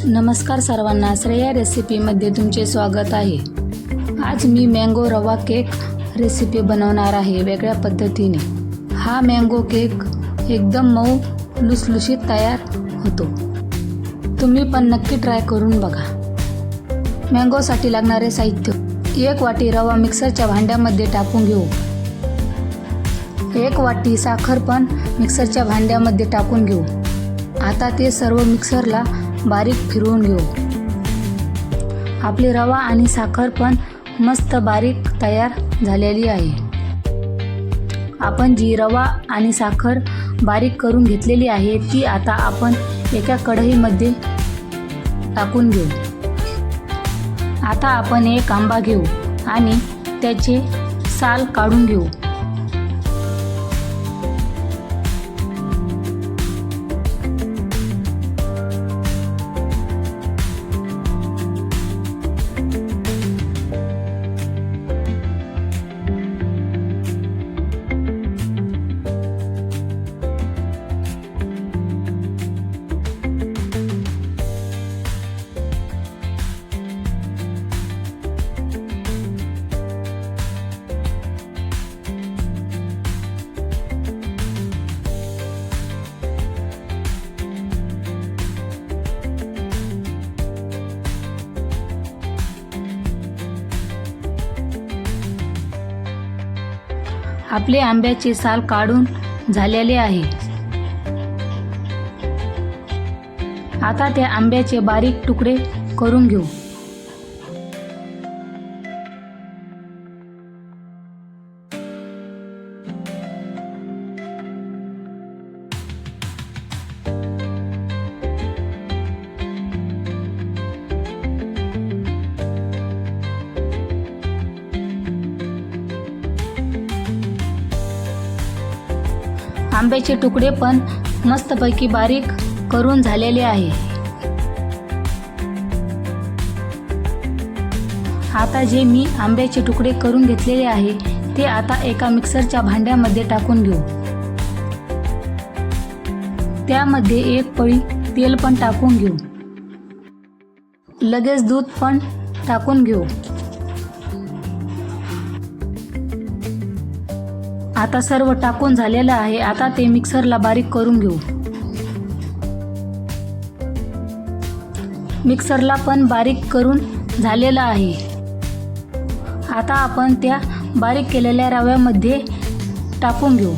नमस्कार सर्वांना, श्रेया रेसिपीमध्ये तुमचे स्वागत आहे। आज मी मँगो रवा केक रेसिपी बनवणार आहे वेगळ्या पद्धतीने। हा मँगो केक एकदम मऊ लुसलुशीत तयार होतो। तुम्ही पण नक्की ट्राय करून बघा। मँगोसाठी लागणारे साहित्य: 1 वाटी रवा मिक्सरच्या भांड्यामध्ये टाकून घेऊ। 1 वाटी साखर पण मिक्सरच्या भांड्यामध्ये टाकून घेऊ। आता ते सर्व मिक्सरला बारीक फिरवून घेऊ। आपली रवा आणि साखर पण मस्त बारीक तयार झालेली आहे। आपण जी रवा आणि साखर बारीक करून घेतलेली आहे ती आता आपण एका कढईमध्ये टाकून घेऊ। आता आपण एक आंबा घेऊ आणि त्याचे साल काढून घेऊ। आपले आंब्याचे साल काढून झालेले आहे। आता त्या आंब्याचे बारीक तुकडे करून घेऊ। आंब्याचे तुकडे पण मस्तपैकी बारीक करून झालेले आहे। आता जे मी आंब्याचे तुकडे करून घेतलेले आहे ते आता एका मिक्सरच्या भांड्यामध्ये टाकून घेऊ। त्यामध्ये 1 पळी तेल पण टाकून घेऊ। लगेच दूध पण टाकून घेऊ। आता सर्व टाकून झालेलं आहे। आता ते मिक्सरला बारीक करून घेऊ। मिक्सरला पण बारीक करून झालेलं आहे। आता आपण त्या बारीक केलेल्या रव्यामध्ये टाकून घेऊ।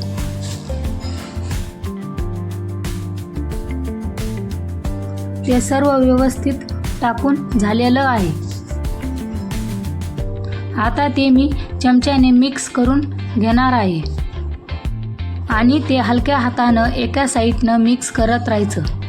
ते सर्व व्यवस्थित टाकून झालेलं आहे। आता ते मी चमच्याने मिक्स करून घेणार आहे आणि ते हलक्या हातानं एका साईडनं मिक्स करत राहायचं।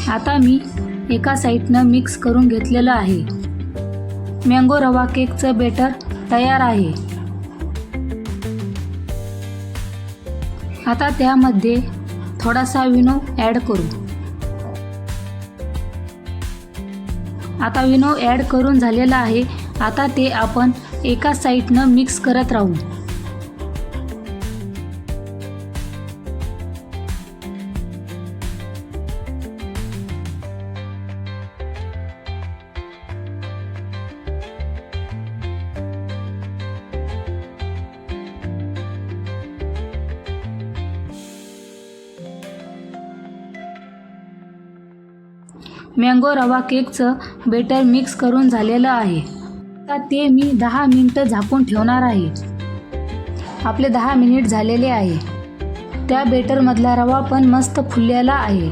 आता मी एका साईडनं मिक्स करून घेतलेलं आहे। मँगो रवा केकचं बेटर तयार आहे। आता त्यामध्ये थोडासा विनो ॲड करू। आता विनो ॲड करून झालेला आहे। आता ते आपण एका साईडनं मिक्स करत राहू। मँगो रवा केकचं बेटर मिक्स करून झालेलं आहे। आता ते मी 10 मिनिटं झाकून ठेवणार आहे। आपले 10 मिनिट झालेले आहे। त्या बेटरमधला रवा पण मस्त फुललेला आहे।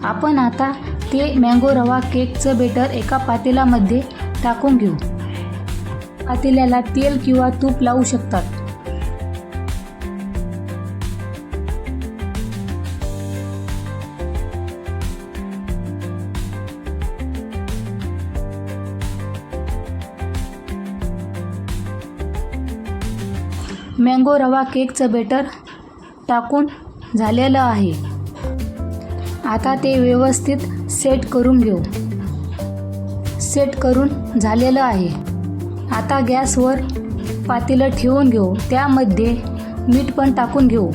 आपण आता ते मँगो रवा केकचं बेटर एका पातेल्यामध्ये टाकून घेऊ। पातेल्याला तेल किंवा तूप लावू शकतात। मँगो रवा केकचं बेटर टाकून झालेलं आहे. आता ते व्यवस्थित सेट करून घेऊ. सेट करून झालेलं आहे. आता गॅसवर पातेलं ठेवून घेऊ. त्यामध्ये मीठ पण टाकून घेऊ.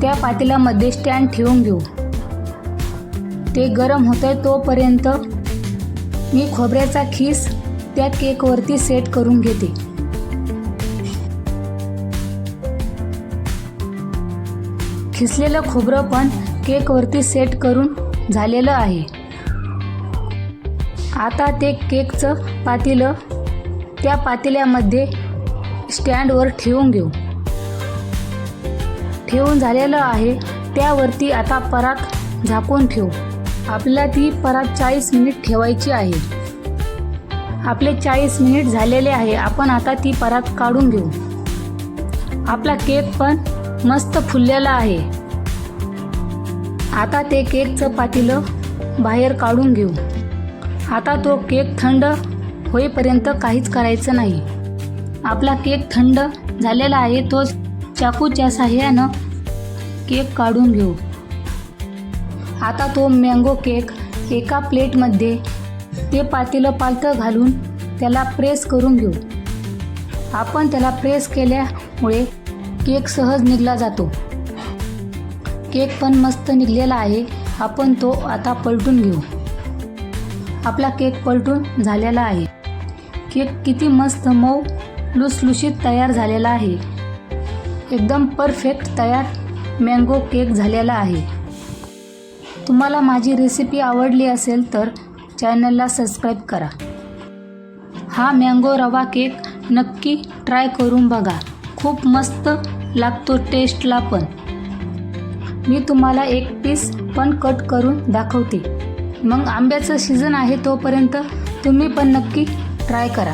त्या पातेल्यामध्ये स्टँड ठेवून घेऊ. ते गरम होतंय तोपर्यंत मी खोबऱ्याचा खीस त्या केकवरती सेट करून घेते. खिसलेलं खोबरं पण केकवरती सेट करून झालेलं आहे. आता ते केकचं पातेलं त्या पातेल्यामध्ये स्टँडवर ठेवून घेऊ. ठेवून झालेलं आहे. त्यावरती आता परात झाकून ठेवू. आपल्याला ती परात 40 मिनिट ठेवायची आहे. आपले 40 मिनिट झालेले आहे. आपण आता ती परात काढून घेऊ. आपला केक पण मस्त फुललेला आहे. आता ते केकचं पातेलं बाहेर काढून घेऊ. आता तो केक थंड होईपर्यंत काहीच करायचं नाही. आपला केक थंड झालेला आहे. तो चाकूच्या साहाय्यानं केक काढून घेऊ. आता तो मँगो केक एका प्लेटमध्ये ते पातेलं पालथं घालून त्याला प्रेस करून घेऊ. आपण त्याला प्रेस केल्यामुळे केक सहज निघला जातो. केक पण मस्त निघलेला आहे. आपण तो आता पलटून घेऊ. आपला केक पलटून झालेला आहे. केक किती मस्त मऊ लुसलुशीत तयार झालेला आहे. एकदम परफेक्ट तयार मँगो केक झालेला आहे. तुम्हाला माझी रेसिपी आवडली असेल तर चॅनलला सबस्क्राईब करा. हा मँगो रवा केक नक्की ट्राय करून बघा. खूप मस्त लागतो टेस्टला पण. मी तुम्हाला एक पीस पण कट करून दाखवते. मग आंब्याचं सीझन आहे तोपर्यंत तुम्ही पण नक्की ट्राय करा.